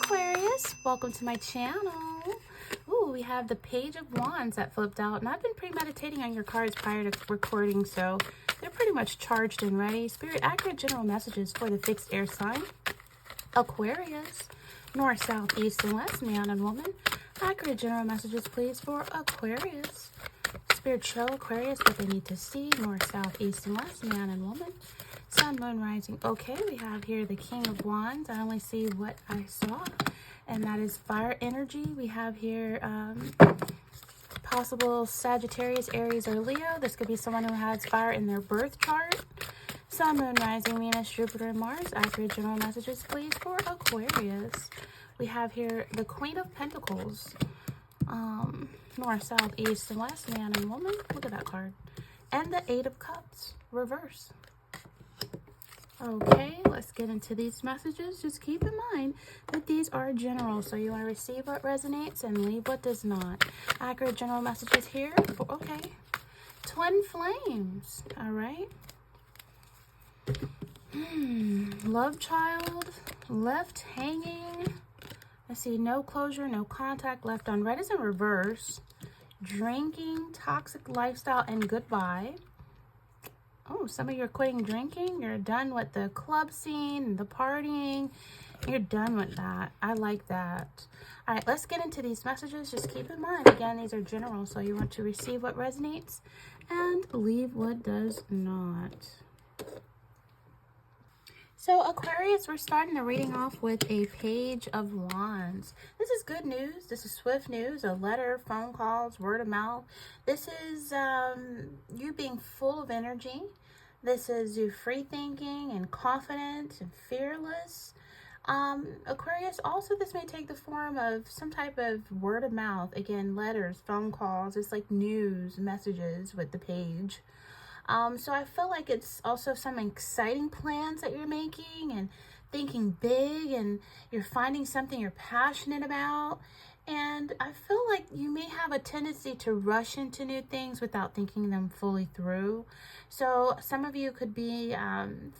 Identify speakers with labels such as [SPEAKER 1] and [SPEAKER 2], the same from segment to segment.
[SPEAKER 1] Aquarius, welcome to my channel. Ooh, we have the Page of Wands that flipped out, and I've been premeditating on your cards prior to recording, so they're pretty much charged and ready. Spirit, accurate general messages for the fixed air sign Aquarius, north, south, east, and west, man and woman. Accurate general messages, please, for Aquarius. Spirit, show Aquarius what they need to see, north, south, east, and west, man and woman. Sun, moon, rising. Okay, we have here the King of Wands. I only see what I saw, and that is fire energy. We have here possible Sagittarius, Aries, or Leo. This could be someone who has fire in their birth chart. Sun, moon, rising, Venus, Jupiter, and Mars. Accurate general messages, please, for Aquarius. We have here the Queen of Pentacles. North, south, east, and west, man and woman. Look at that card. And the Eight of Cups, reverse. Okay, let's get into these messages. Just keep in mind that these are general, so you want to receive what resonates and leave what does not. Accurate general messages here. Okay. Twin flames. All right. Love child. Left hanging. I see no closure, no contact. Left on red is in reverse. Drinking, toxic lifestyle, and goodbye. Oh, some of you are quitting drinking. You're done with the club scene and the partying. You're done with that. I like that. All right, let's get into these messages. Just keep in mind, again, these are general, so you want to receive what resonates and leave what does not. So Aquarius, we're starting the reading off with a Page of Wands. This is good news. This is swift news, a letter, phone calls, word of mouth. This is you being full of energy. This is you free thinking and confident and fearless. Aquarius, also this may take the form of some type of word of mouth. Again, letters, phone calls. It's like news, messages with the page. So I feel like it's also some exciting plans that you're making and thinking big, and you're finding something you're passionate about. And I feel like you may have a tendency to rush into new things without thinking them fully through. So some of you could be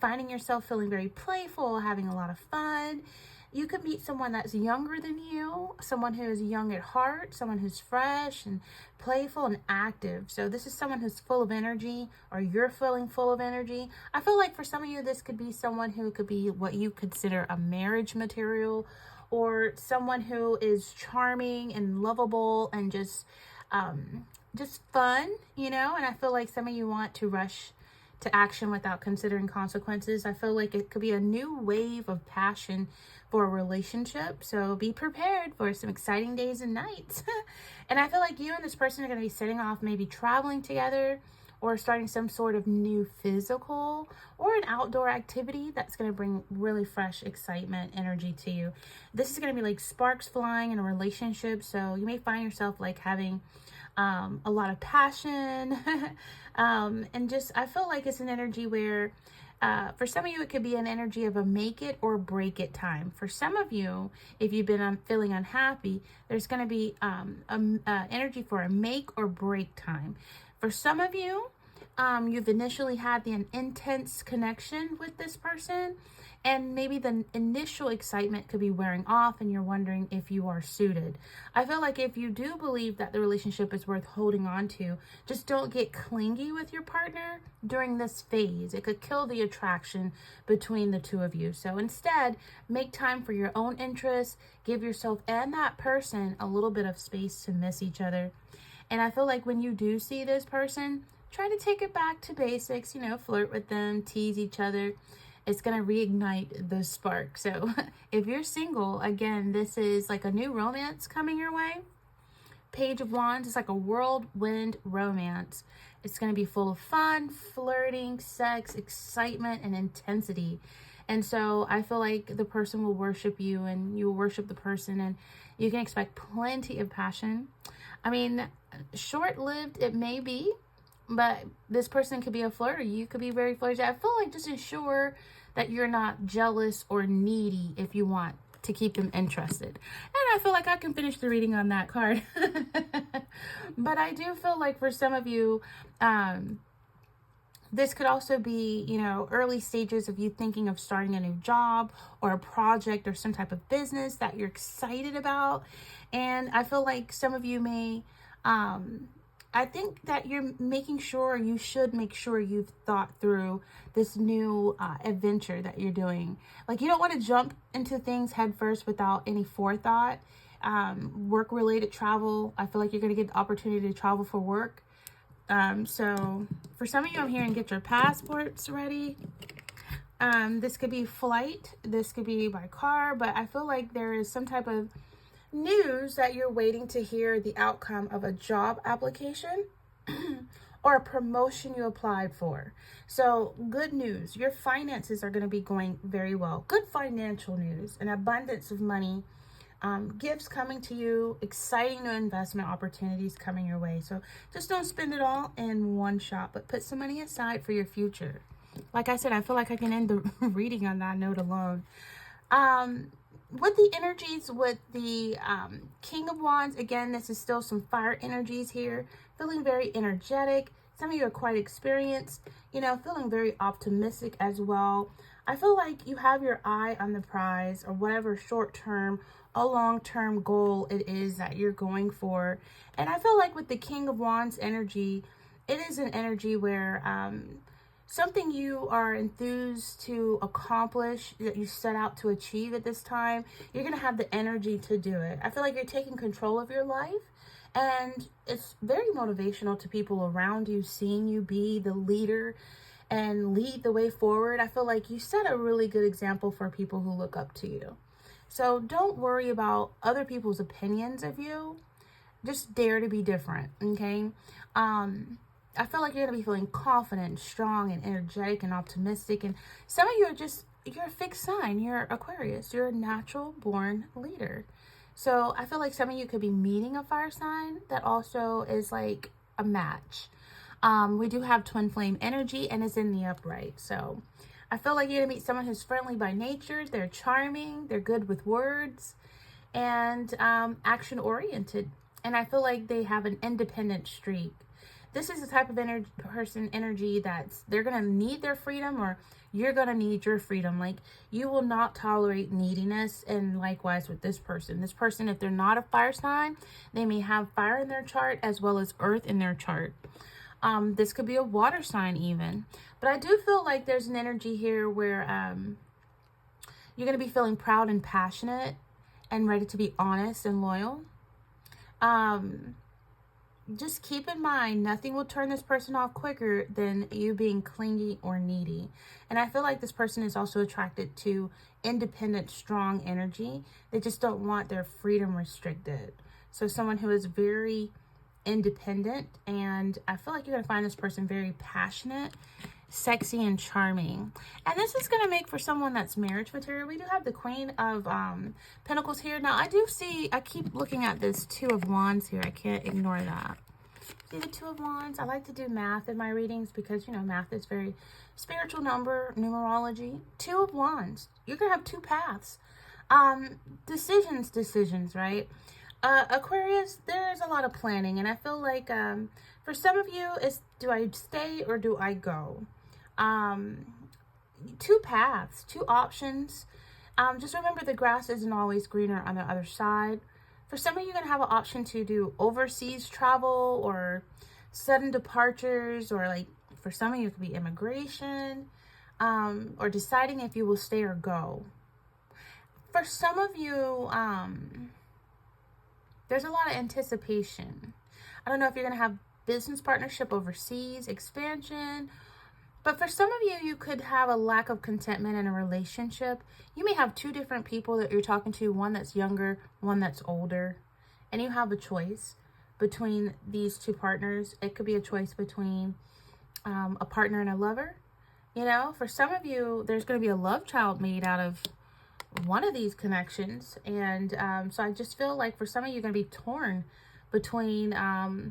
[SPEAKER 1] finding yourself feeling very playful, having a lot of fun. You could meet someone that's younger than you, someone who is young at heart, someone who's fresh and playful and active. So this is someone who's full of energy, or you're feeling full of energy. I feel like for some of you, this could be someone who could be what you consider a marriage material, or someone who is charming and lovable and just fun, you know? And I feel like some of you want to rush to action without considering consequences. I feel like it could be a new wave of passion for a relationship. So be prepared for some exciting days and nights. And I feel like you and this person are going to be setting off, maybe traveling together, or starting some sort of new physical or an outdoor activity that's going to bring really fresh excitement, energy to you. This is going to be like sparks flying in a relationship. So you may find yourself like having a lot of passion. And just, I feel like it's an energy where for some of you, it could be an energy of a make it or break it time. For some of you, if you've been feeling unhappy, there's going to be energy for a make or break time. For some of you, you've initially had an intense connection with this person, and maybe the initial excitement could be wearing off and you're wondering if you are suited. I feel like if you do believe that the relationship is worth holding on to, just don't get clingy with your partner during this phase. It could kill the attraction between the two of you. So instead, make time for your own interests. Give yourself and that person a little bit of space to miss each other. And I feel like when you do see this person, try to take it back to basics, you know, flirt with them, tease each other. It's going to reignite the spark. So if you're single, again, this is like a new romance coming your way. Page of Wands is like a whirlwind romance. It's going to be full of fun, flirting, sex, excitement, and intensity. And so I feel like the person will worship you and you will worship the person, and you can expect plenty of passion. I mean, short-lived it may be, but this person could be a flirt, or you could be very flirty. I feel like just ensure that you're not jealous or needy if you want to keep them interested. And I feel like I can finish the reading on that card. But I do feel like for some of you, This could also be, you know, early stages of you thinking of starting a new job or a project or some type of business that you're excited about. And I feel like some of you may, I think that you're making sure, you should make sure you've thought through this new adventure that you're doing. Like, you don't want to jump into things head first without any forethought. Work-related travel, I feel like you're going to get the opportunity to travel for work. So for some of you, I'm hearing get your passports ready. This could be flight, this could be by car, but I feel like there is some type of news that you're waiting to hear the outcome of a job application or a promotion you applied for. So good news, your finances are going to be going very well. Good financial news, an abundance of money. Gifts coming to you, exciting new investment opportunities coming your way. So just don't spend it all in one shot, but put some money aside for your future. Like I said, I feel like I can end the reading on that note alone. With the energies, with the King of Wands, again, this is still some fire energies here. Feeling very energetic. Some of you are quite experienced, you know, feeling very optimistic as well. I feel like you have your eye on the prize, or whatever short-term or long-term goal it is that you're going for. And I feel like with the King of Wands energy, it is an energy where something you are enthused to accomplish, that you set out to achieve at this time, you're going to have the energy to do it. I feel like you're taking control of your life. And it's very motivational to people around you, seeing you be the leader and lead the way forward. I feel like you set a really good example for people who look up to you. So don't worry about other people's opinions of you. Just dare to be different, okay? I feel like you're going to be feeling confident, strong, and energetic and optimistic. And some of you are just, you're a fixed sign. You're Aquarius. You're a natural born leader. So I feel like some of you could be meeting a fire sign that also is like a match. We do have twin flame energy and it's in the upright. So I feel like you're going to meet someone who's friendly by nature. They're charming. They're good with words and action oriented. And I feel like they have an independent streak. This is the type of energy that's, they're going to need their freedom, or you're going to need your freedom. Like, you will not tolerate neediness. And likewise with this person. This person, if they're not a fire sign, they may have fire in their chart as well as earth in their chart. This could be a water sign even. But I do feel like there's an energy here where you're going to be feeling proud and passionate and ready to be honest and loyal. Just keep in mind, nothing will turn this person off quicker than you being clingy or needy. And I feel like this person is also attracted to independent, strong energy. They just don't want their freedom restricted. So someone who is very independent, and I feel like you're going to find this person very passionate, sexy, and charming. And this is going to make for someone that's marriage material. We do have the Queen of Pentacles here. Now, I keep looking at this Two of Wands here. I can't ignore that. See the Two of Wands? I like to do math in my readings because, you know, math is very spiritual number, numerology. Two of Wands. You're going to have two paths. Decisions, right? Aquarius, there's a lot of planning. And I feel like for some of you, it's do I stay or do I go? Two paths, two options. Just remember the grass isn't always greener on the other side. For some of you, you're going to have an option to do overseas travel or sudden departures, or like for some of you, it could be immigration, or deciding if you will stay or go. For some of you, there's a lot of anticipation. I don't know if you're going to have business partnership overseas, expansion. But for some of you, you could have a lack of contentment in a relationship. You may have two different people that you're talking to, one that's younger, one that's older. And you have a choice between these two partners. It could be a choice between a partner and a lover. You know, for some of you, there's going to be a love child made out of one of these connections. And so I just feel like for some of you, you're going to be torn between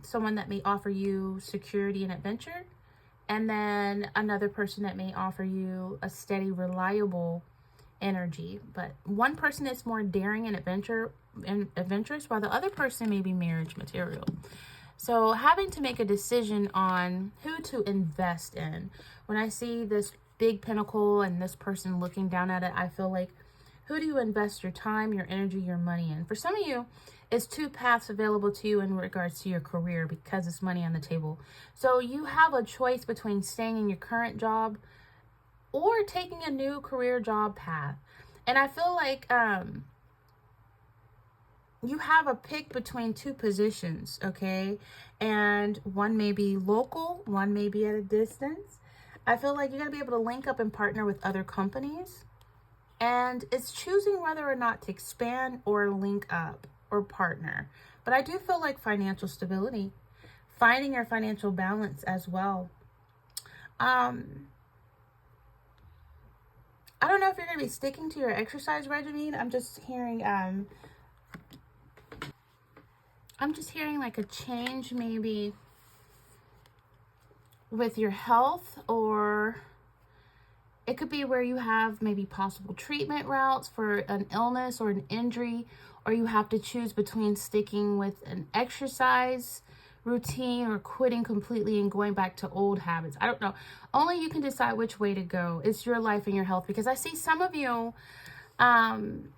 [SPEAKER 1] someone that may offer you security and adventure, and then another person that may offer you a steady, reliable energy. But one person is more daring and adventurous, while the other person may be marriage material. So having to make a decision on who to invest in. When I see this big pentacle and this person looking down at it, I feel like, who do you invest your time, your energy, your money in? For some of you, it's two paths available to you in regards to your career because it's money on the table. So you have a choice between staying in your current job or taking a new career job path. And I feel like you have a pick between two positions, okay? And one may be local, one may be at a distance. I feel like you're going to be able to link up and partner with other companies. And it's choosing whether or not to expand or link up or partner. But I do feel like financial stability, finding your financial balance as well. I don't know if you're going to be sticking to your exercise regimen. I'm just hearing like a change maybe with your health, or it could be where you have maybe possible treatment routes for an illness or an injury, or you have to choose between sticking with an exercise routine or quitting completely and going back to old habits. I don't know. Only you can decide which way to go. It's your life and your health, because I see some of you,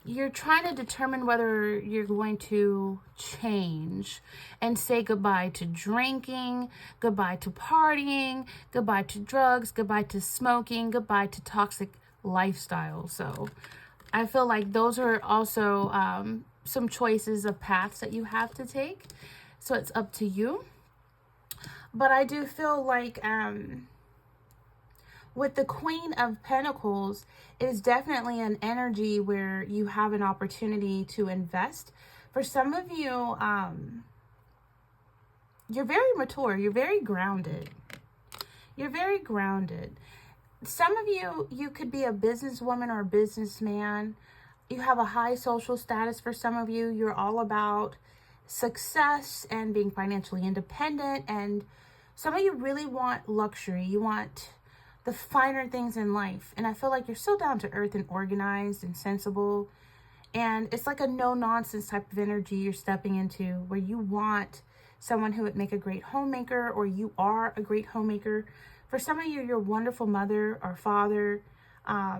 [SPEAKER 1] you're trying to determine whether you're going to change and say goodbye to drinking, goodbye to partying, goodbye to drugs, goodbye to smoking, goodbye to toxic lifestyle. So I feel like those are also some choices of paths that you have to take. So it's up to you. But I do feel like with the Queen of Pentacles, it is definitely an energy where you have an opportunity to invest. For some of you, you're very mature. You're very grounded. You're very grounded. Some of you, you could be a businesswoman or a businessman. You have a high social status. For some of you, you're all about success and being financially independent. And some of you really want luxury. You want the finer things in life. And I feel like you're so down to earth and organized and sensible. And it's like a no nonsense type of energy you're stepping into, where you want someone who would make a great homemaker, or you are a great homemaker. For some of you, you're a wonderful mother or father.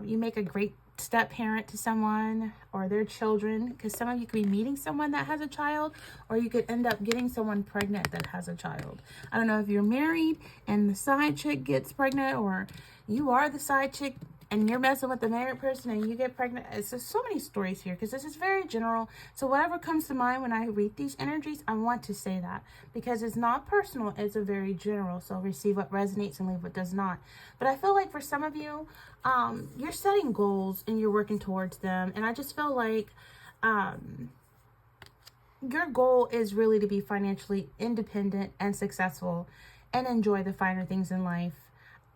[SPEAKER 1] You make a great step parent to someone or their children, because some of you could be meeting someone that has a child, or you could end up getting someone pregnant that has a child. I don't know if you're married and the side chick gets pregnant, or you are the side chick and you're messing with the married person and you get pregnant. It's just so many stories here, because this is very general. So whatever comes to mind when I read these energies, I want to say that, because it's not personal, it's a very general. So receive what resonates and leave what does not. But I feel like for some of you, you're setting goals and you're working towards them. And I just feel like your goal is really to be financially independent and successful and enjoy the finer things in life.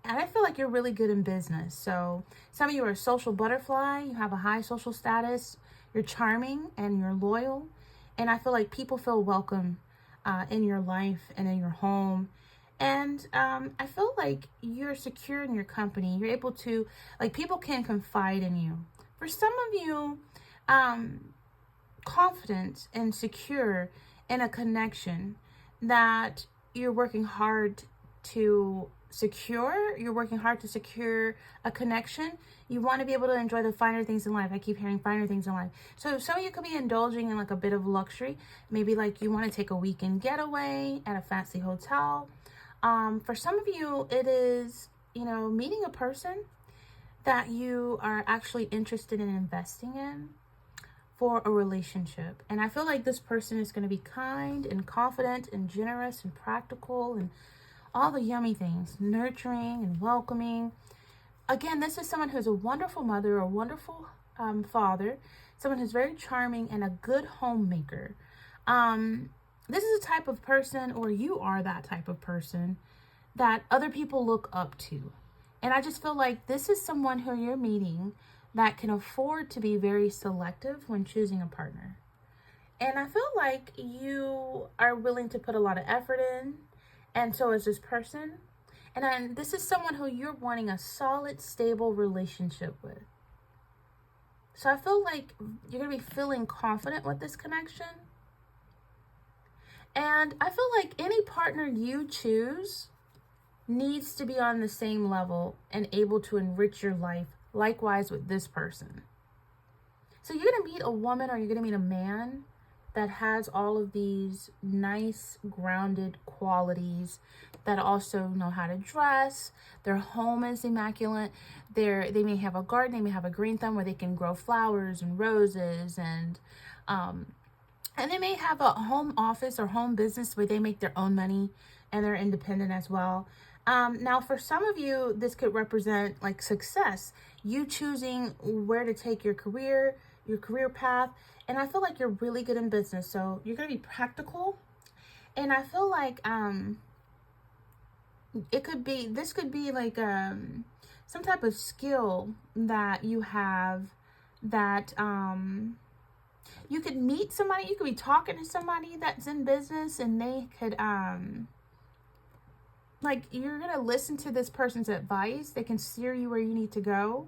[SPEAKER 1] And I feel like you're really good in business. So some of you are a social butterfly. You have a high social status. You're charming and you're loyal. And I feel like people feel welcome in your life and in your home. And I feel like you're secure in your company. You're able to, like, people can confide in you. For some of you, confident and secure in a connection that you're working hard to secure. You're working hard to secure a connection. You want to be able to enjoy the finer things in life. I keep hearing finer things in life. So some of you could be indulging in like a bit of luxury. Maybe like you want to take a weekend getaway at a fancy hotel. For some of you, it is, meeting a person that you are actually interested in investing in for a relationship. And I feel like this person is going to be kind and confident and generous and practical and all the yummy things, nurturing and welcoming. Again, this is someone who's a wonderful mother or wonderful father, someone who's very charming and a good homemaker. This is a type of person, or you are that type of person, that other people look up to. And I just feel like this is someone who you're meeting that can afford to be very selective when choosing a partner. And I feel like you are willing to put a lot of effort in, and so is this person. And then this is someone who you're wanting a solid, stable relationship with. So I feel like you're going to be feeling confident with this connection. And I feel like any partner you choose needs to be on the same level and able to enrich your life. Likewise with this person. So you're going to meet a woman or you're going to meet a man that has all of these nice, grounded qualities, that also know how to dress. Their home is immaculate. They may have a garden, they may have a green thumb where they can grow flowers and roses, and they may have a home office or home business where they make their own money and they're independent as well. Now, for some of you, this could represent like success, you choosing where to take your career path. And I feel like you're really good in business. So you're going to be practical. And I feel like this could be like some type of skill that you have, that you could meet somebody, you could be talking to somebody that's in business, and they could like, you're going to listen to this person's advice. They can steer you where you need to go.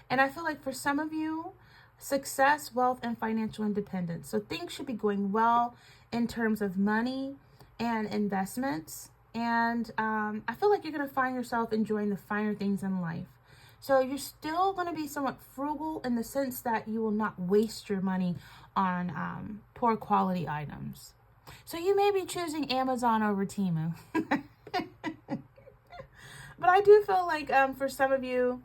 [SPEAKER 1] And I feel like for some of you, success, wealth, and financial independence. So things should be going well in terms of money and investments. And I feel like you're going to find yourself enjoying the finer things in life. So you're still going to be somewhat frugal in the sense that you will not waste your money on poor quality items. So you may be choosing Amazon over Temu. But I do feel like for some of you,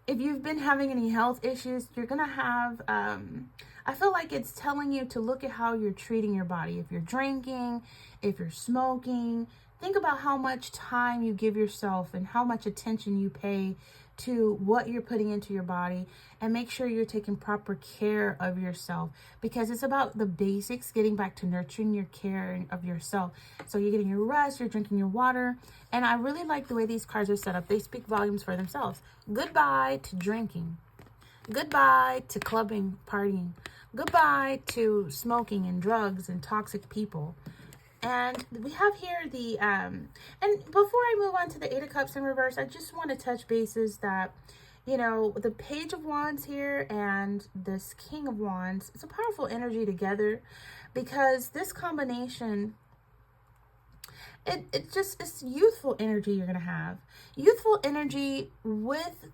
[SPEAKER 1] if you've been having any health issues, you're going to have, I feel like it's telling you to look at how you're treating your body. If you're drinking, if you're smoking, think about how much time you give yourself and how much attention you pay to what you're putting into your body, and make sure you're taking proper care of yourself, because it's about the basics, getting back to nurturing your care of yourself. So you're getting your rest, you're drinking your water. And I really like the way these cards are set up. They speak volumes for themselves. Goodbye to drinking. Goodbye to clubbing, partying. Goodbye to smoking and drugs and toxic people. And we have here the, and before I move on to the Eight of Cups in reverse, I just want to touch bases that, you know, the Page of Wands here and this King of Wands, it's a powerful energy together, because this combination, it's youthful energy you're going to have. Youthful energy with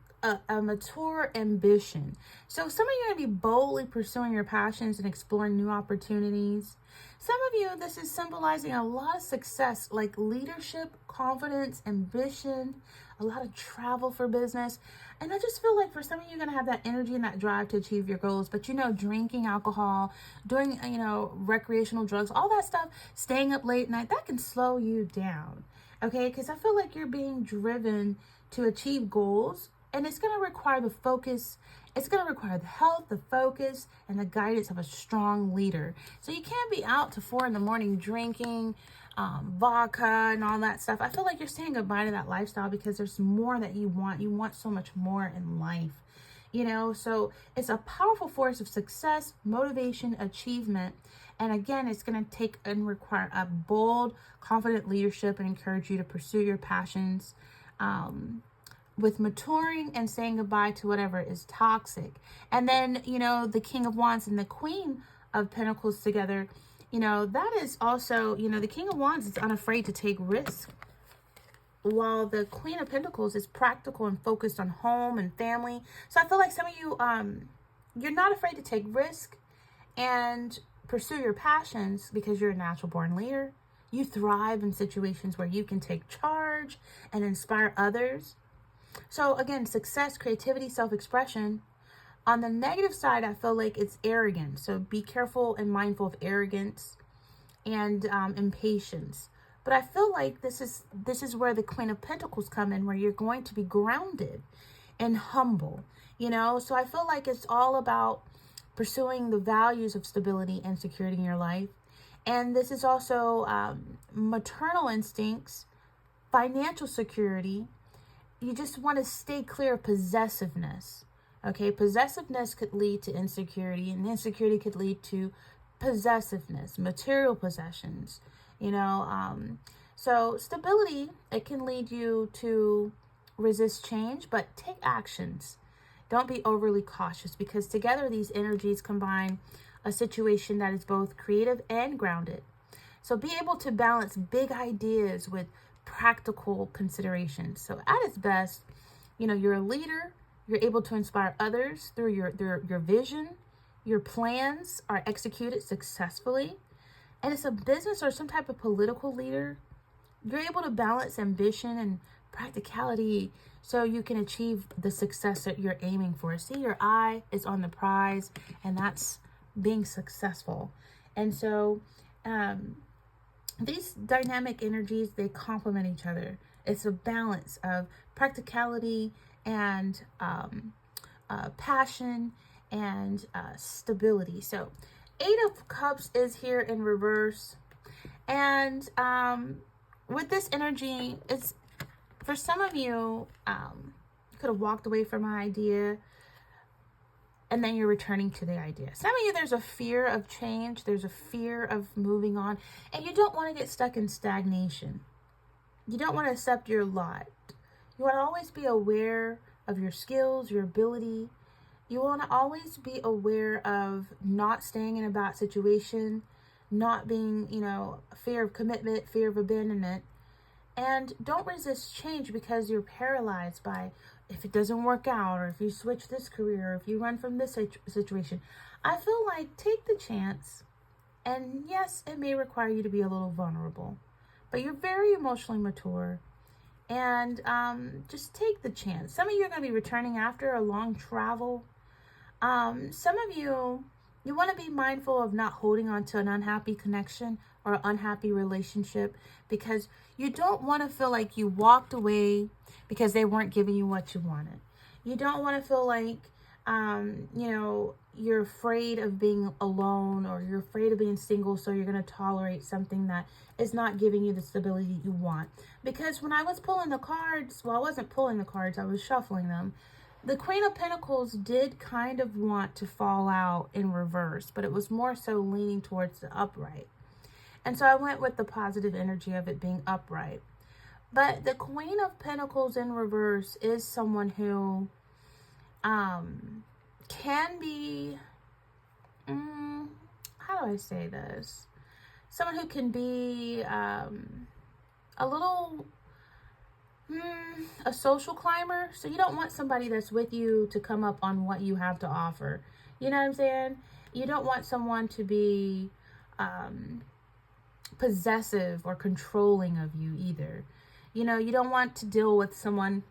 [SPEAKER 1] a mature ambition. So some of you are going to be boldly pursuing your passions and exploring new opportunities. Some of you, this is symbolizing a lot of success, like leadership, confidence, ambition, a lot of travel for business. And I just feel like for some of you, you're going to have that energy and that drive to achieve your goals. But, you know, drinking alcohol, doing, you know, recreational drugs, all that stuff, staying up late at night, that can slow you down. Okay, because I feel like you're being driven to achieve goals. And it's going to require the focus. It's going to require the health, the focus, and the guidance of a strong leader. So you can't be out to 4 a.m. drinking vodka and all that stuff. I feel like you're saying goodbye to that lifestyle, because there's more that you want. You want so much more in life, you know. So it's a powerful force of success, motivation, achievement. And again, it's going to take and require a bold, confident leadership, and encourage you to pursue your passions, with maturing and saying goodbye to whatever is toxic. And then, you know, the King of Wands and the Queen of Pentacles together, you know, that is also, you know, the King of Wands is unafraid to take risks, while the Queen of Pentacles is practical and focused on home and family. So I feel like some of you, you're not afraid to take risk and pursue your passions, because you're a natural born leader. You thrive in situations where you can take charge and inspire others. So again, success, creativity, self-expression. On the negative side, I feel like it's arrogance. So be careful and mindful of arrogance and impatience. But I feel like this is where the Queen of Pentacles come in, where you're going to be grounded and humble, you know. So I feel like it's all about pursuing the values of stability and security in your life. And this is also maternal instincts, financial security. You just want to stay clear of possessiveness. Okay, possessiveness could lead to insecurity, and insecurity could lead to possessiveness, material possessions, you know. So stability, it can lead you to resist change, but take actions. Don't be overly cautious, because together these energies combine a situation that is both creative and grounded. So be able to balance big ideas with practical considerations. So at its best, you're a leader. You're able to inspire others through your vision. Your plans are executed successfully. And it's a business or some type of political leader. You're able to balance ambition and practicality so you can achieve the success that you're aiming for. See, your eye is on the prize, and that's being successful. And so these dynamic energies, they complement each other. It's a balance of practicality and passion and stability. So 8 of Cups is here in reverse. And with this energy, it's for some of you, you could have walked away from an idea and then you're returning to the idea. Some of you, there's a fear of change. There's a fear of moving on. And you don't want to get stuck in stagnation. You don't want to accept your lot. You want to always be aware of your skills, your ability. You want to always be aware of not staying in a bad situation, not being, fear of commitment, fear of abandonment. And don't resist change because you're paralyzed by if it doesn't work out, or if you switch this career, or if you run from this situation. I feel like take the chance. And yes, it may require you to be a little vulnerable, but you're very emotionally mature. And just take the chance. Some of you are going to be returning after a long travel. Some of you want to be mindful of not holding on to an unhappy connection or an unhappy relationship, because you don't want to feel like you walked away because they weren't giving you what you wanted. You don't want to feel like, you're afraid of being alone, or you're afraid of being single, so you're going to tolerate something that is not giving you the stability you want. Because when I was pulling the cards, well, I wasn't pulling the cards, I was shuffling them. The Queen of Pentacles did kind of want to fall out in reverse, but it was more so leaning towards the upright. And so I went with the positive energy of it being upright. But the Queen of Pentacles in reverse is someone who can be, how do I say this? Someone who can be a little, a social climber. So you don't want somebody that's with you to come up on what you have to offer. You know what I'm saying? You don't want someone to be possessive or controlling of you either. You don't want to deal with someone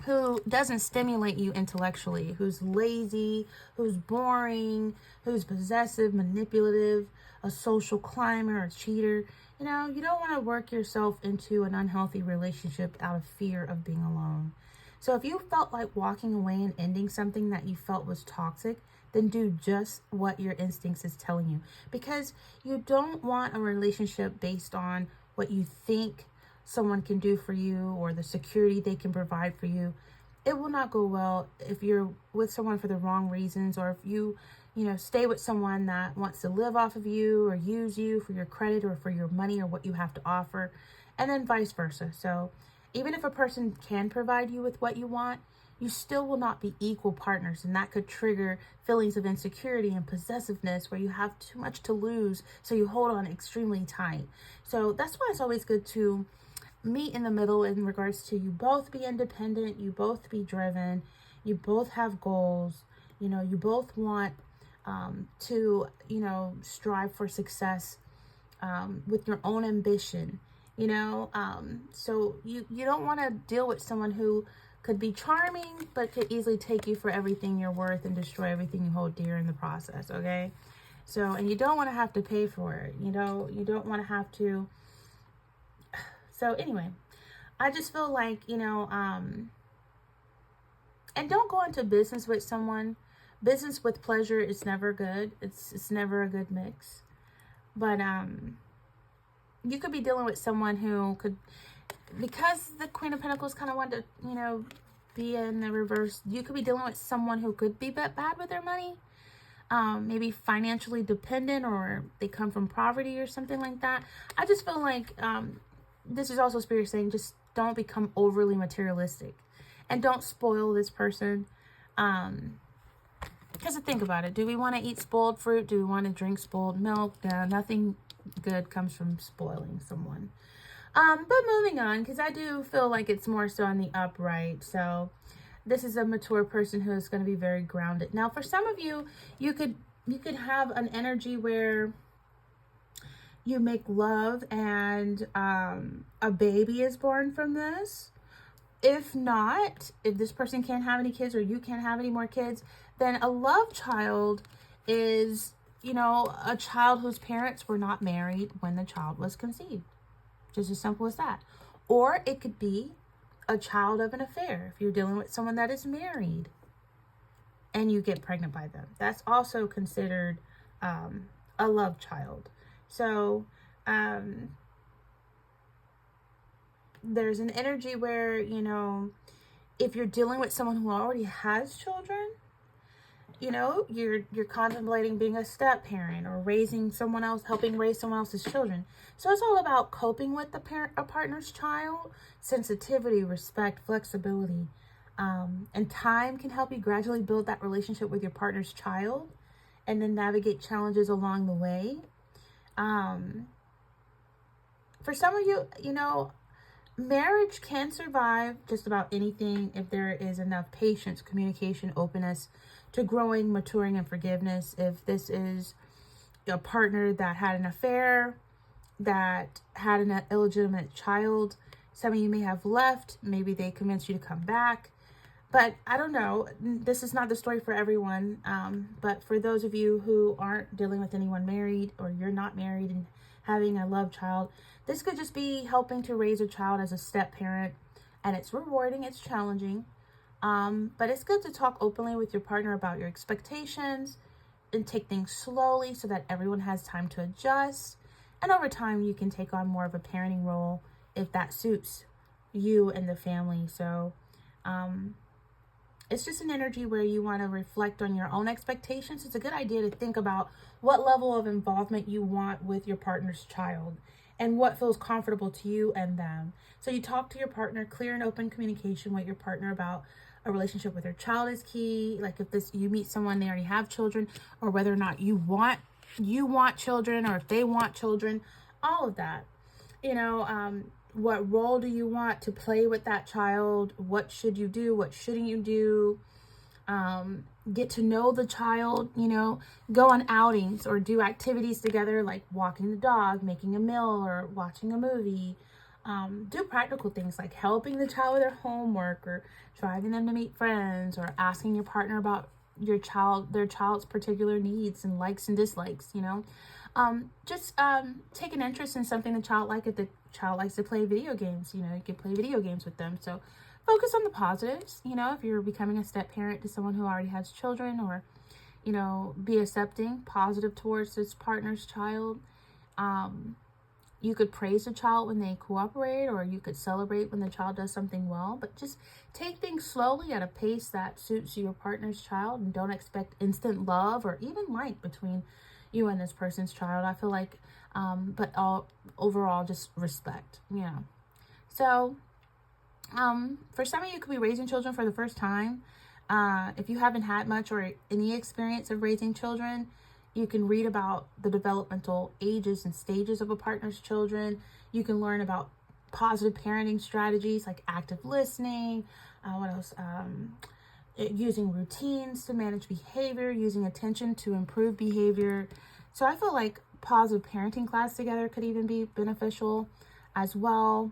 [SPEAKER 1] who doesn't stimulate you intellectually, who's lazy, who's boring, who's possessive, manipulative, a social climber, a cheater. You don't want to work yourself into an unhealthy relationship out of fear of being alone. So if you felt like walking away and ending something that you felt was toxic, then do just what your instincts is telling you. Because you don't want a relationship based on what you think someone can do for you or the security they can provide for you. It will not go well if you're with someone for the wrong reasons, or if you stay with someone that wants to live off of you or use you for your credit or for your money or what you have to offer, and then vice versa. So even if a person can provide you with what you want, you still will not be equal partners, and that could trigger feelings of insecurity and possessiveness where you have too much to lose, so you hold on extremely tight. So that's why it's always good to meet in the middle in regards to you both be independent, you both be driven, you both have goals, you both want to strive for success with your own ambition, so you don't want to deal with someone who could be charming but could easily take you for everything you're worth and destroy everything you hold dear in the process. Okay, so, and you don't want to have to pay for it. You don't want to have to. So anyway, I just feel like, and don't go into business with someone. Business with pleasure is never good. It's never a good mix. But you could be dealing with someone who could, because the Queen of Pentacles kind of wanted to, be in the reverse, you could be dealing with someone who could be bad with their money. Maybe financially dependent, or they come from poverty or something like that. I just feel like this is also Spirit saying just don't become overly materialistic and don't spoil this person. Because think about it. Do we want to eat spoiled fruit? Do we want to drink spoiled milk? No, nothing good comes from spoiling someone. But moving on, because I do feel like it's more so on the upright. So this is a mature person who is going to be very grounded. Now, for some of you, you could have an energy where you make love and a baby is born from this. If not, if this person can't have any kids or you can't have any more kids, then a love child is, you know, a child whose parents were not married when the child was conceived. Just as simple as that. Or it could be a child of an affair if you're dealing with someone that is married and you get pregnant by them. That's also considered a love child. So there's an energy where, you know, if you're dealing with someone who already has children, you know, you're contemplating being a step parent or raising someone else, helping raise someone else's children. So it's all about coping with a partner's child, sensitivity, respect, flexibility, and time can help you gradually build that relationship with your partner's child and then navigate challenges along the way. For some of you, you know, marriage can survive just about anything if there is enough patience, communication, openness to growing, maturing, and forgiveness. If this is a partner that had an affair, that had an illegitimate child, some of you may have left. Maybe they convinced you to come back. But I don't know. This is not the story for everyone. But for those of you who aren't dealing with anyone married, or you're not married and having a love child, this could just be helping to raise a child as a step parent. And it's rewarding, it's challenging. But it's good to talk openly with your partner about your expectations and take things slowly so that everyone has time to adjust. And over time, you can take on more of a parenting role if that suits you and the family. So it's just an energy where you want to reflect on your own expectations. It's a good idea to think about what level of involvement you want with your partner's child and what feels comfortable to you and them. So you talk to your partner, clear and open communication with your partner about a relationship with their child is key. Like if you meet someone, they already have children, or whether or not you want children, or if they want children, all of that. You know, what role do you want to play with that child? What should you do? What shouldn't you do? Get to know the child, you know, go on outings or do activities together like walking the dog, making a meal, or watching a movie. Do practical things like helping the child with their homework, or driving them to meet friends, or asking your partner about their child's particular needs and likes and dislikes, you know. Just take an interest in something the child likes. If the child likes to play video games, you know, you can play video games with them. So focus on the positives, you know, if you're becoming a step parent to someone who already has children, or, you know, be accepting, positive towards this partner's child. You could praise the child when they cooperate, or you could celebrate when the child does something well, but just take things slowly at a pace that suits your partner's child, and don't expect instant love or even like between you and this person's child. I feel like, but overall, just respect, you know. So, for some of you, could be raising children for the first time. If you haven't had much or any experience of raising children, you can read about the developmental ages and stages of a partner's children. You can learn about positive parenting strategies like active listening. What else? Using routines to manage behavior, using attention to improve behavior. So I feel like positive parenting class together could even be beneficial as well.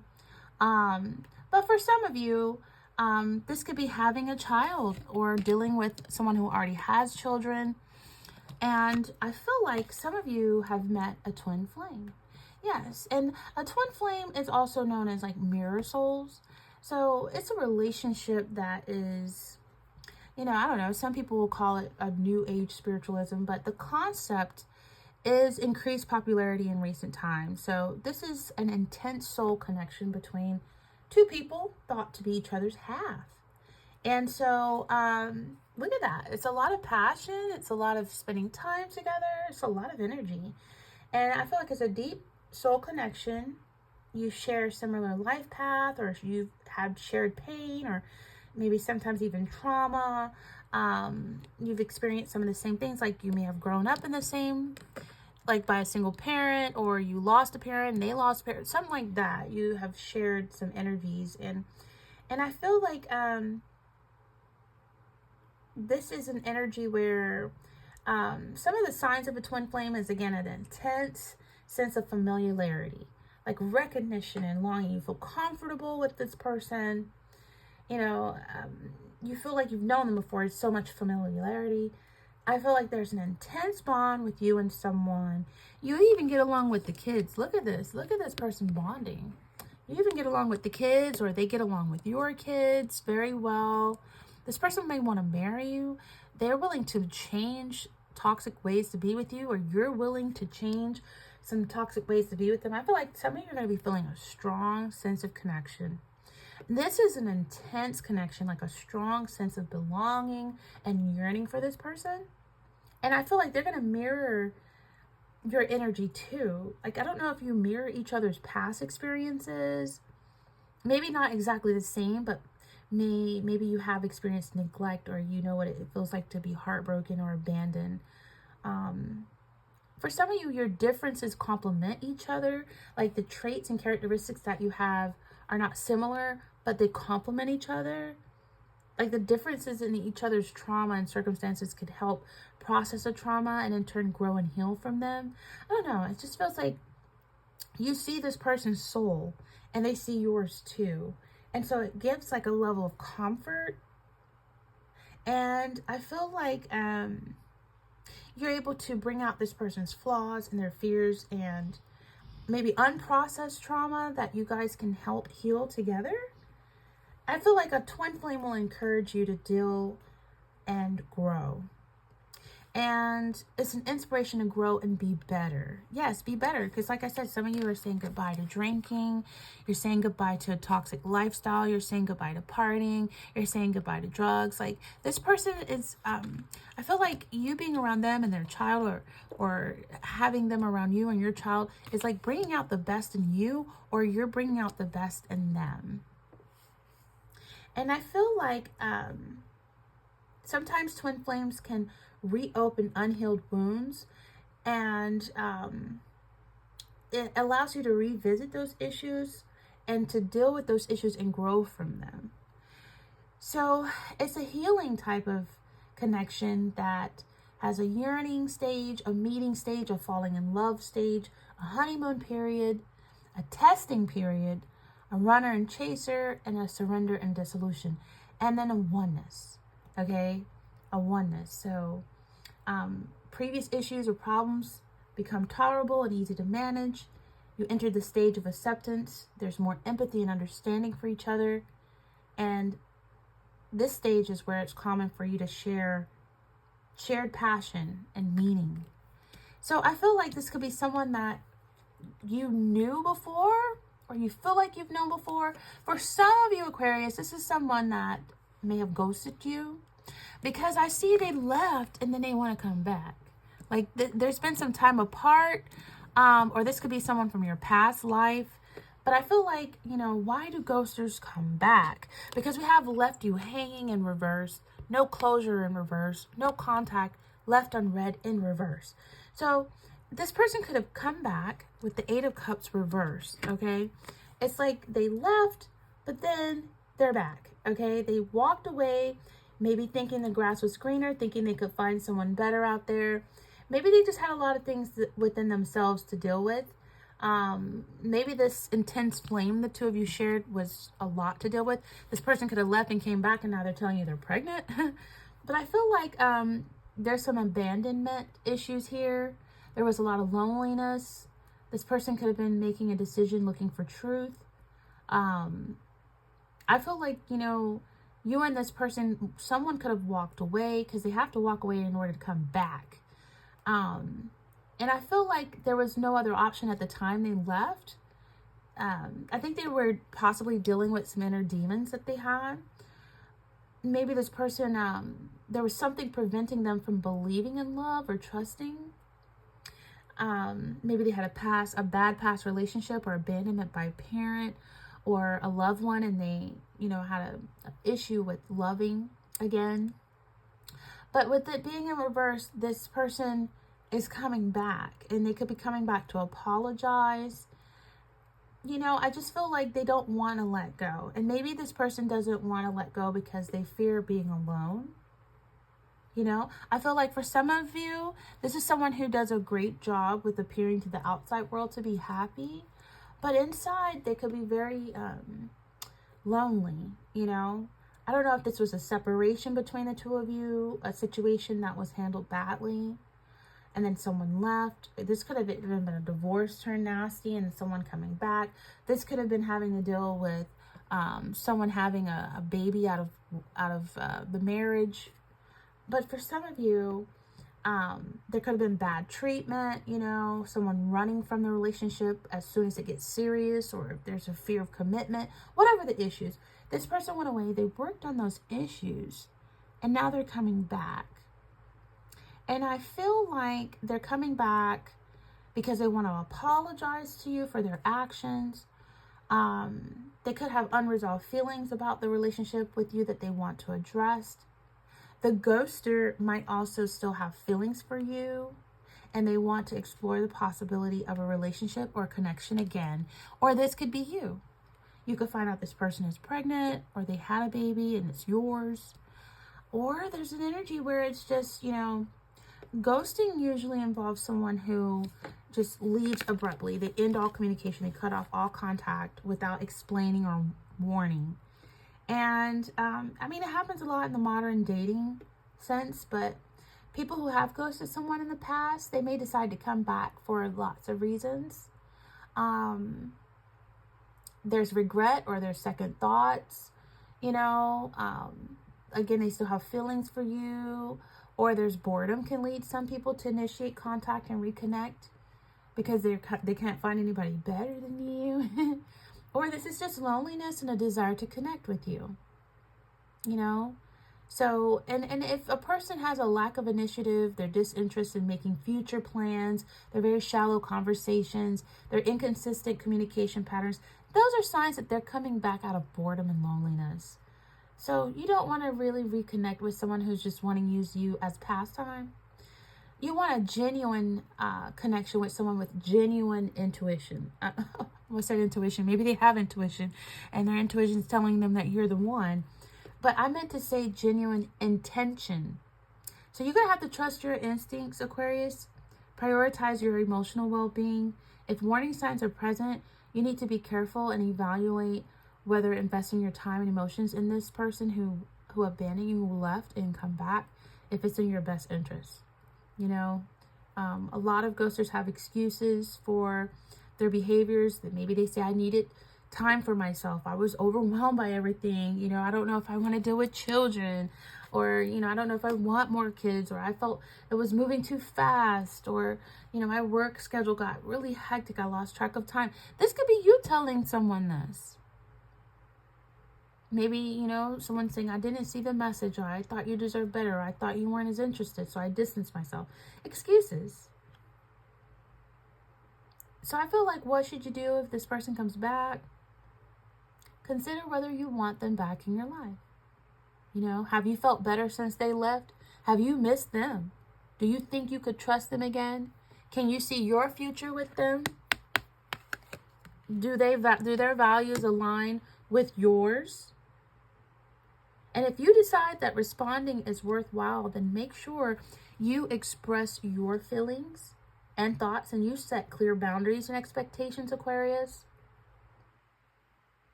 [SPEAKER 1] But for some of you, this could be having a child or dealing with someone who already has children. And I feel like some of you have met a twin flame. Yes, and a twin flame is also known as like mirror souls. So it's a relationship that is, you know, I don't know, some people will call it a new age spiritualism, but the concept is increased popularity in recent times. So this is an intense soul connection between two people thought to be each other's half. And so, look at that. It's a lot of passion. It's a lot of spending time together. It's a lot of energy. And I feel like it's a deep soul connection. You share a similar life path, or you've had shared pain, or maybe sometimes even trauma. You've experienced some of the same things, like you may have grown up in the same, like by a single parent, or you lost a parent and they lost a parent, something like that. You have shared some energies, and I feel like this is an energy where some of the signs of a twin flame is, again, an intense sense of familiarity, like recognition and longing. You feel comfortable with this person. You know, you feel like you've known them before. It's so much familiarity. I feel like there's an intense bond with you and someone. You even get along with the kids. Look at this. Look at this person bonding. You even get along with the kids, or they get along with your kids very well. This person may want to marry you. They're willing to change toxic ways to be with you, or you're willing to change some toxic ways to be with them. I feel like some of you are going to be feeling a strong sense of connection. This is an intense connection, like a strong sense of belonging and yearning for this person. And I feel like they're going to mirror your energy too. Like, I don't know if you mirror each other's past experiences. Maybe not exactly the same, but maybe you have experienced neglect, or you know what it feels like to be heartbroken or abandoned. For some of you, your differences complement each other. Like, the traits and characteristics that you have are not similar, but they complement each other. Like, the differences in each other's trauma and circumstances could help process a trauma and in turn grow and heal from them. I don't know. It just feels like you see this person's soul and they see yours too. And so it gives like a level of comfort. And I feel like you're able to bring out this person's flaws and their fears and maybe unprocessed trauma that you guys can help heal together. I feel like a twin flame will encourage you to deal and grow. And it's an inspiration to grow and be better. Yes, be better. Because like I said, some of you are saying goodbye to drinking. You're saying goodbye to a toxic lifestyle. You're saying goodbye to partying. You're saying goodbye to drugs. Like, this person is, I feel like you being around them and their child, or having them around you and your child, is like bringing out the best in you, or you're bringing out the best in them. And I feel like sometimes twin flames can reopen unhealed wounds, and it allows you to revisit those issues and to deal with those issues and grow from them. So it's a healing type of connection that has a yearning stage, a meeting stage, a falling in love stage, a honeymoon period, a testing period, a runner and chaser, and a surrender and dissolution, and then a oneness. Okay, a oneness. So previous issues or problems become tolerable and easy to manage. You enter the stage of acceptance. There's more empathy and understanding for each other. And this stage is where it's common for you to share shared passion and meaning. So I feel like this could be someone that you knew before, or you feel like you've known before. For some of you, Aquarius, this is someone that may have ghosted you, because I see they left and then they want to come back. Like, there's been some time apart, or this could be someone from your past life. But I feel like, you know, why do ghosters come back? Because we have left you hanging in reverse, no closure in reverse, no contact, left unread in reverse. So this person could have come back with the Eight of Cups reversed, okay? It's like they left, but then they're back, okay? They walked away, maybe thinking the grass was greener, thinking they could find someone better out there. Maybe they just had a lot of things within themselves to deal with. Maybe this intense flame the two of you shared was a lot to deal with. This person could have left and came back, and now they're telling you they're pregnant. But I feel like there's some abandonment issues here. There was a lot of loneliness. This person could have been making a decision, looking for truth. I feel like, you know, you and this person, someone could have walked away, because they have to walk away in order to come back. And I feel like there was no other option at the time they left. I think they were possibly dealing with some inner demons that they had. Maybe this person, there was something preventing them from believing in love or trusting. Maybe they had a bad past relationship, or abandonment by a parent or a loved one, and they, you know, had an issue with loving again. But with it being in reverse, this person is coming back, and they could be coming back to apologize. You know, I just feel like they don't want to let go. And maybe this person doesn't want to let go because they fear being alone. You know, I feel like for some of you, this is someone who does a great job with appearing to the outside world to be happy. But inside, they could be very lonely, you know. I don't know if this was a separation between the two of you, a situation that was handled badly, and then someone left. This could have been a divorce turned nasty and someone coming back. This could have been having to deal with someone having a baby out of the marriage. But for some of you, there could have been bad treatment, you know, someone running from the relationship as soon as it gets serious, or if there's a fear of commitment, whatever the issues. This person went away, they worked on those issues, and now they're coming back. And I feel like they're coming back because they want to apologize to you for their actions. They could have unresolved feelings about the relationship with you that they want to address. The ghoster might also still have feelings for you, and they want to explore the possibility of a relationship or connection again. Or this could be you. You could find out this person is pregnant, or they had a baby and it's yours. Or there's an energy where it's just, you know, ghosting usually involves someone who just leaves abruptly. They end all communication. They cut off all contact without explaining or warning. And, I mean, it happens a lot in the modern dating sense, but people who have ghosted someone in the past, they may decide to come back for lots of reasons. There's regret, or there's second thoughts, you know. Again, they still have feelings for you, or there's boredom can lead some people to initiate contact and reconnect because they can't find anybody better than you. Or this is just loneliness and a desire to connect with you, you know? So, and if a person has a lack of initiative, they're disinterested in making future plans, they're very shallow conversations, they're inconsistent communication patterns, those are signs that they're coming back out of boredom and loneliness. So you don't want to really reconnect with someone who's just wanting to use you as pastime. You want a genuine connection with someone with genuine intuition. What's that intuition? Maybe they have intuition and their intuition is telling them that you're the one. But I meant to say genuine intention. So you're going to have to trust your instincts, Aquarius. Prioritize your emotional well-being. If warning signs are present, you need to be careful and evaluate whether investing your time and emotions in this person who abandoned you, who left and come back, if it's in your best interest. You know, a lot of ghosters have excuses for their behaviors. That maybe they say, I needed time for myself. I was overwhelmed by everything. You know, I don't know if I want to deal with children, or, you know, I don't know if I want more kids, or I felt it was moving too fast, or, you know, my work schedule got really hectic. I lost track of time. This could be you telling someone this. Maybe, you know, someone saying, I didn't see the message, or I thought you deserved better, or I thought you weren't as interested, so I distanced myself. Excuses. So I feel like, what should you do if this person comes back? Consider whether you want them back in your life. You know, have you felt better since they left? Have you missed them? Do you think you could trust them again? Can you see your future with them? Do their values align with yours? And if you decide that responding is worthwhile, then make sure you express your feelings and thoughts, and you set clear boundaries and expectations, Aquarius.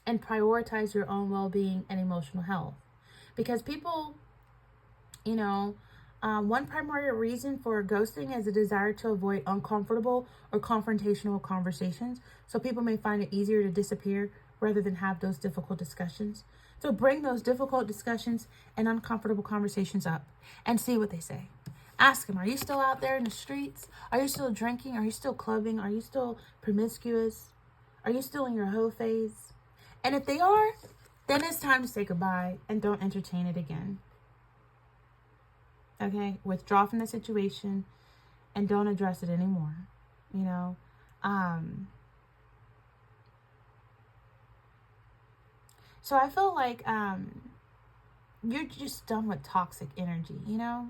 [SPEAKER 1] And prioritize your own well-being and emotional health. Because people, you know, one primary reason for ghosting is a desire to avoid uncomfortable or confrontational conversations. So people may find it easier to disappear rather than have those difficult discussions. So bring those difficult discussions and uncomfortable conversations up and see what they say. Ask them, are you still out there in the streets? Are you still drinking? Are you still clubbing? Are you still promiscuous? Are you still in your hoe phase? And if they are, then it's time to say goodbye and don't entertain it again. Okay? Withdraw from the situation and don't address it anymore. You know? So I feel like you're just done with toxic energy, you know?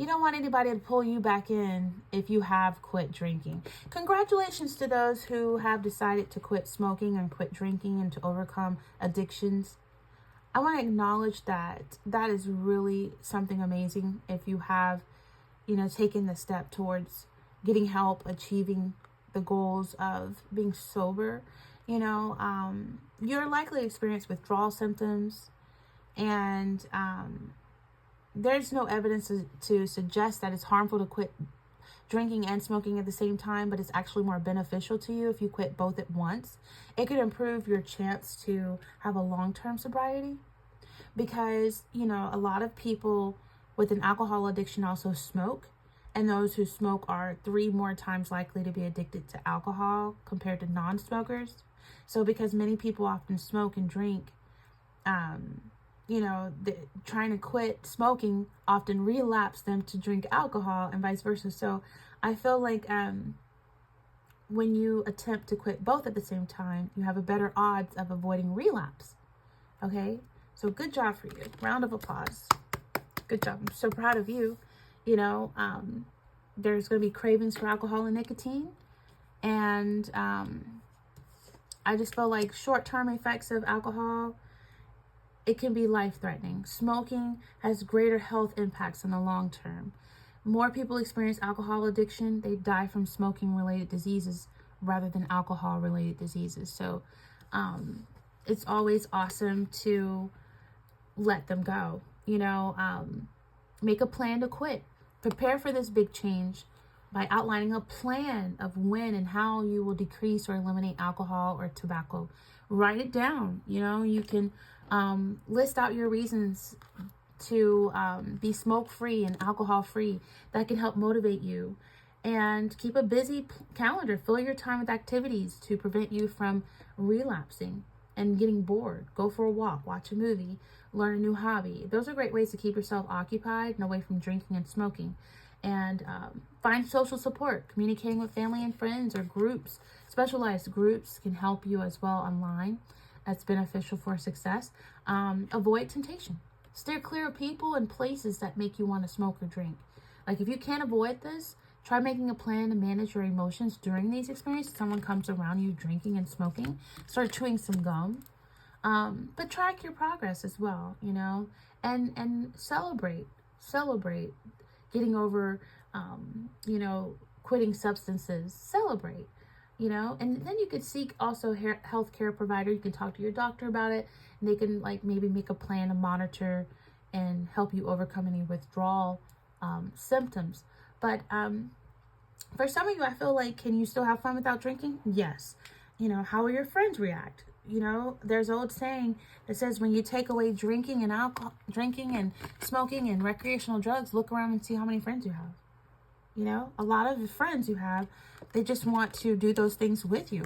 [SPEAKER 1] You don't want anybody to pull you back in if you have quit drinking. Congratulations to those who have decided to quit smoking and quit drinking and to overcome addictions. I want to acknowledge that that is really something amazing. If you have, taken the step towards getting help, achieving the goals of being sober, you're likely to experience withdrawal symptoms, and there's no evidence to suggest that it's harmful to quit drinking and smoking at the same time, but it's actually more beneficial to you if you quit both at once. It could improve your chance to have a long-term sobriety, because, a lot of people with an alcohol addiction also smoke, and those who smoke are 3 more times likely to be addicted to alcohol compared to non-smokers. So because many people often smoke and drink, trying to quit smoking often relapse them to drink alcohol and vice versa. So I feel like when you attempt to quit both at the same time, you have a better odds of avoiding relapse. Okay? So good job for you. Round of applause. Good job. I'm so proud of you. There's going to be cravings for alcohol and nicotine. And I just feel like short-term effects of alcohol, it can be life-threatening. Smoking has greater health impacts in the long term. More people experience alcohol addiction. They die from smoking-related diseases rather than alcohol-related diseases. So it's always awesome to let them go. Make a plan to quit. Prepare for this big change by outlining a plan of when and how you will decrease or eliminate alcohol or tobacco. Write it down. You can list out your reasons to be smoke-free and alcohol-free. That can help motivate you. And keep a busy calendar. Fill your time with activities to prevent you from relapsing and getting bored. Go for a walk, watch a movie, learn a new hobby. Those are great ways to keep yourself occupied and away from drinking and smoking. And find social support. Communicating with family and friends or groups. Specialized groups can help you as well online. That's beneficial for success. Avoid temptation. Steer clear of people and places that make you want to smoke or drink. Like, if you can't avoid this, try making a plan to manage your emotions during these experiences. Someone comes around you drinking and smoking, start chewing some gum. But track your progress as well, and celebrate getting over, quitting substances. Celebrate, and then you could seek also healthcare provider. You can talk to your doctor about it, and they can maybe make a plan to monitor and help you overcome any withdrawal symptoms. But for some of you, I feel like, can you still have fun without drinking? Yes. How will your friends react? There's an old saying that says, when you take away drinking and smoking and recreational drugs, look around and see how many friends you have. A lot of the friends you have, they just want to do those things with you.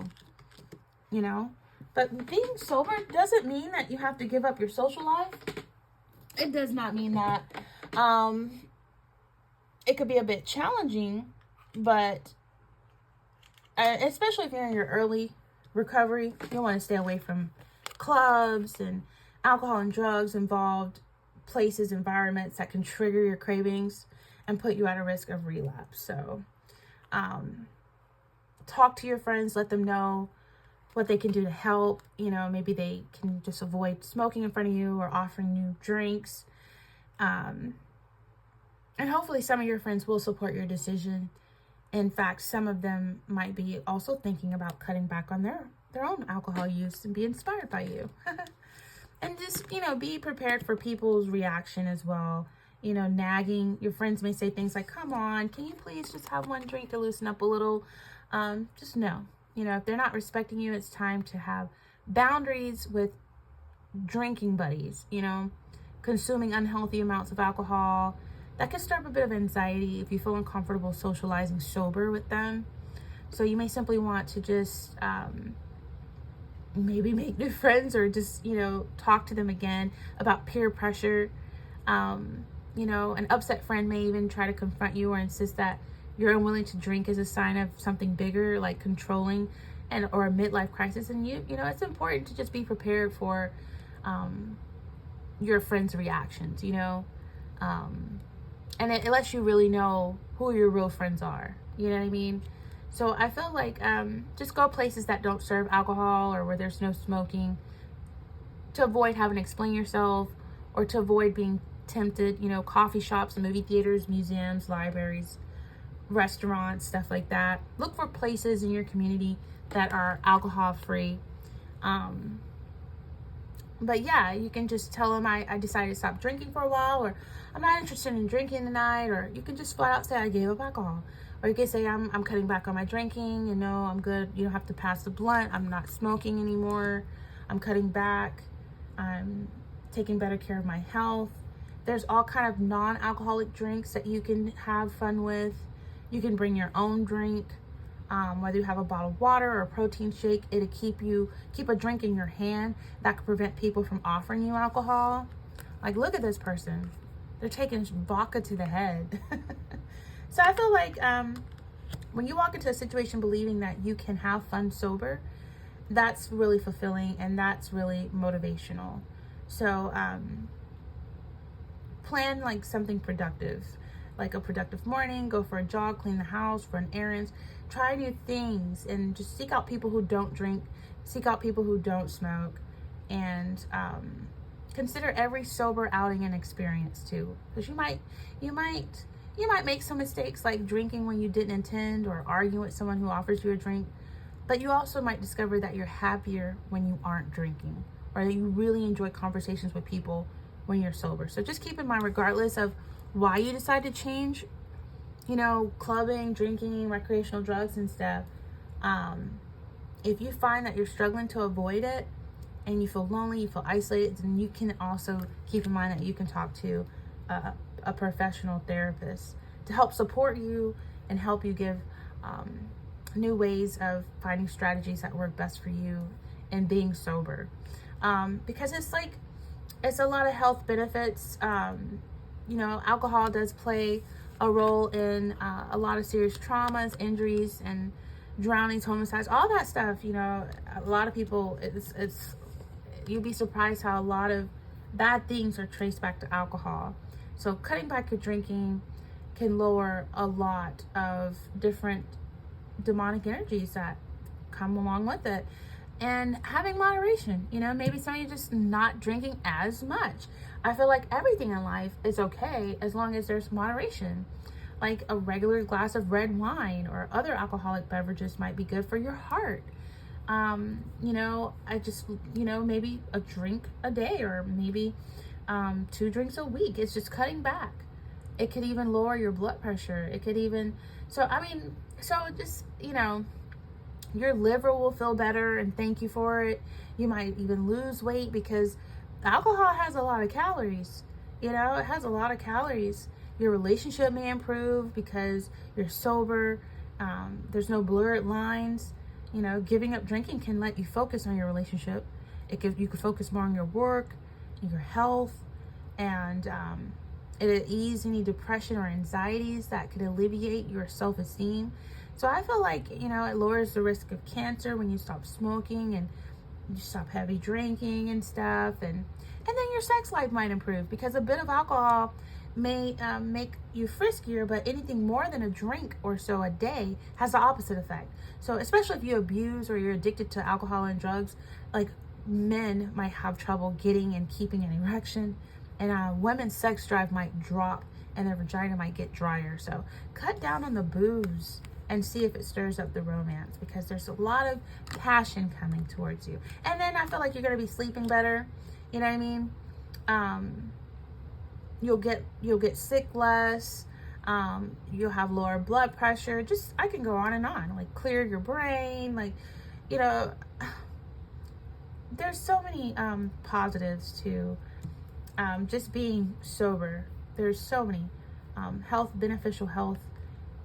[SPEAKER 1] But being sober doesn't mean that you have to give up your social life. It does not mean that. It could be a bit challenging, but especially if you're in your early recovery, you want to stay away from clubs and alcohol and drugs involved places, environments that can trigger your cravings and put you at a risk of relapse. So talk to your friends, let them know what they can do to help. Maybe they can just avoid smoking in front of you or offering you drinks. And hopefully some of your friends will support your decision. In fact, some of them might be also thinking about cutting back on their own alcohol use and be inspired by you. And just, be prepared for people's reaction as well. Nagging. Your friends may say things like, come on, can you please just have one drink to loosen up a little? Just know, if they're not respecting you, it's time to have boundaries with drinking buddies, consuming unhealthy amounts of alcohol. That can stir up a bit of anxiety if you feel uncomfortable socializing sober with them. So you may simply want to just maybe make new friends, or just, talk to them again about peer pressure. An upset friend may even try to confront you or insist that you're unwilling to drink as a sign of something bigger, like controlling or a midlife crisis. And it's important to just be prepared for your friends' reactions, And it lets you really know who your real friends are. You know what I mean? So I feel like just go places that don't serve alcohol or where there's no smoking, to avoid having to explain yourself, or to avoid being tempted. You know, coffee shops and movie theaters, museums, libraries, restaurants, stuff like that. Look for places in your community that are alcohol free. But yeah, you can just tell them I decided to stop drinking for a while, or I'm not interested in drinking tonight, or you can just flat out say I gave up alcohol. Or you can say I'm cutting back on my drinking, you know, I'm good. You don't have to pass the blunt. I'm not smoking anymore. I'm cutting back. I'm taking better care of my health. There's all kind of non-alcoholic drinks that you can have fun with. You can bring your own drink, whether you have a bottle of water or a protein shake. It'll keep a drink in your hand that could prevent people from offering you alcohol. Like, look at this person. They're taking vodka to the head. So I feel like when you walk into a situation believing that you can have fun sober, that's really fulfilling and that's really motivational. So plan like something productive, like a productive morning. Go for a jog, clean the house, run errands, try new things, and just seek out people who don't drink, seek out people who don't smoke, and consider every sober outing an experience too, because you might make some mistakes, like drinking when you didn't intend, or arguing with someone who offers you a drink. But you also might discover that you're happier when you aren't drinking, or that you really enjoy conversations with people when you're sober. So just keep in mind, regardless of why you decide to change, you know, clubbing, drinking, recreational drugs and stuff, if you find that you're struggling to avoid it and you feel lonely, you feel isolated, then you can also keep in mind that you can talk to a professional therapist to help support you and help you give new ways of finding strategies that work best for you and being sober, because it's a lot of health benefits. You know, alcohol does play a role in a lot of serious traumas, injuries, and drownings, homicides, all that stuff. You know, a lot of people, it's you'd be surprised how a lot of bad things are traced back to alcohol. So cutting back your drinking can lower a lot of different demonic energies that come along with it. And having moderation, you know, maybe some of you just not drinking as much. I feel like everything in life is okay as long as there's moderation. Like a regular glass of red wine or other alcoholic beverages might be good for your heart. You know, maybe a drink a day, or maybe 2 drinks a week. It's just cutting back. It could even lower your blood pressure. It could even, so just, you know, your liver will feel better and thank you for it. You might even lose weight because alcohol has a lot of calories. You know, it has a lot of calories. Your relationship may improve because you're sober. There's no blurred lines. You know, giving up drinking can let you focus on your relationship. You can focus more on your work, your health, and it'll ease any depression or anxieties that could alleviate your self-esteem. So I feel like, you know, it lowers the risk of cancer when you stop smoking and you stop heavy drinking and stuff. And then your sex life might improve, because a bit of alcohol may make you friskier, but anything more than a drink or so a day has the opposite effect. So especially if you abuse or you're addicted to alcohol and drugs, like men might have trouble getting and keeping an erection, and women's sex drive might drop and their vagina might get drier. So cut down on the booze and see if it stirs up the romance, because there's a lot of passion coming towards you. And then I feel like you're going to be sleeping better. You know what I mean? You'll get sick less. You'll have lower blood pressure. Just, I can go on and on. Like, clear your brain. Like, you know, there's so many positives to just being sober. There's so many beneficial health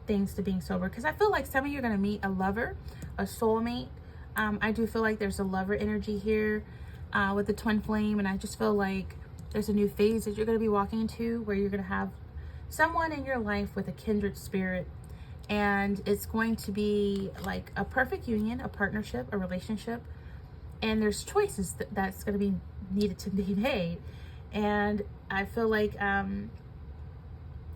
[SPEAKER 1] things to being sober, because I feel like some of you are going to meet a lover, a soulmate. I do feel like there's a lover energy here with the twin flame, and I just feel like there's a new phase that you're going to be walking into where you're going to have someone in your life with a kindred spirit, and it's going to be like a perfect union, a partnership, a relationship, and there's choices that's going to be needed to be made. And I feel like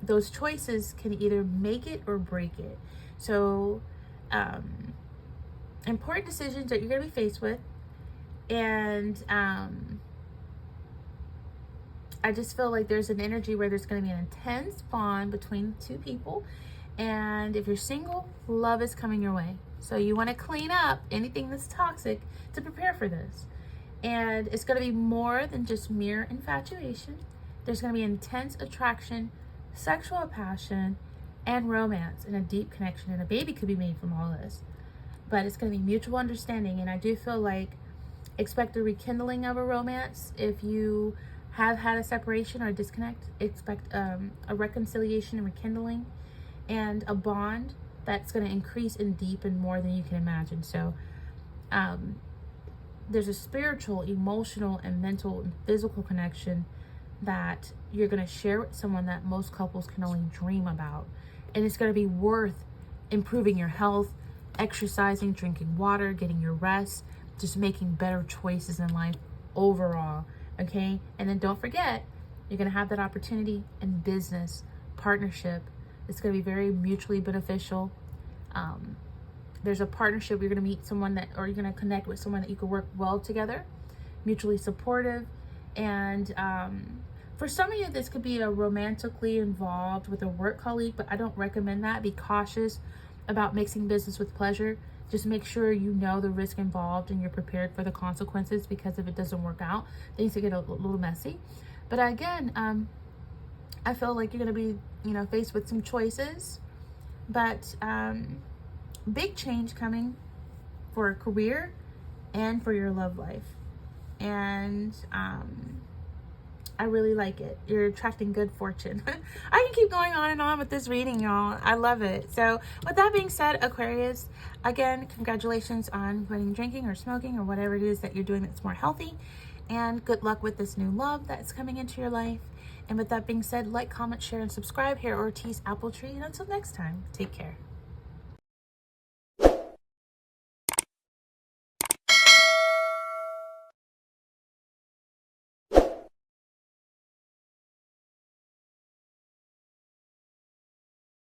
[SPEAKER 1] those choices can either make it or break it. So important decisions that you're going to be faced with. And I just feel like there's an energy where there's going to be an intense bond between two people. And if you're single, love is coming your way. So you want to clean up anything that's toxic to prepare for this. And it's going to be more than just mere infatuation. There's going to be intense attraction, sexual passion, and romance, and a deep connection. And a baby could be made from all of this. But it's going to be mutual understanding. And I do feel like expect a rekindling of a romance. If you have had a separation or a disconnect, expect a reconciliation and rekindling, and a bond that's going to increase and deepen more than you can imagine. So there's a spiritual, emotional, and mental and physical connection that you're going to share with someone that most couples can only dream about. And it's going to be worth improving your health, exercising, drinking water, getting your rest, just making better choices in life overall. Okay? And then don't forget, you're going to have that opportunity in business, partnership. It's going to be very mutually beneficial. There's a partnership. You're going to meet someone that, or you're going to connect with someone that you can work well together, mutually supportive. And for some of you, this could be a romantically involved with a work colleague, but I don't recommend that. Be cautious about mixing business with pleasure. Just make sure you know the risk involved and you're prepared for the consequences, because if it doesn't work out, things will get a little messy. But again, I feel like you're going to be, faced with some choices, but big change coming for a career and for your love life. And I really like it. You're attracting good fortune. I can keep going on and on with this reading, y'all. I love it. So with that being said, Aquarius, again, congratulations on quitting drinking or smoking or whatever it is that you're doing that's more healthy. And good luck with this new love that's coming into your life. And with that being said, like, comment, share, and subscribe here, Ortiz Appletree. And until next time, take care.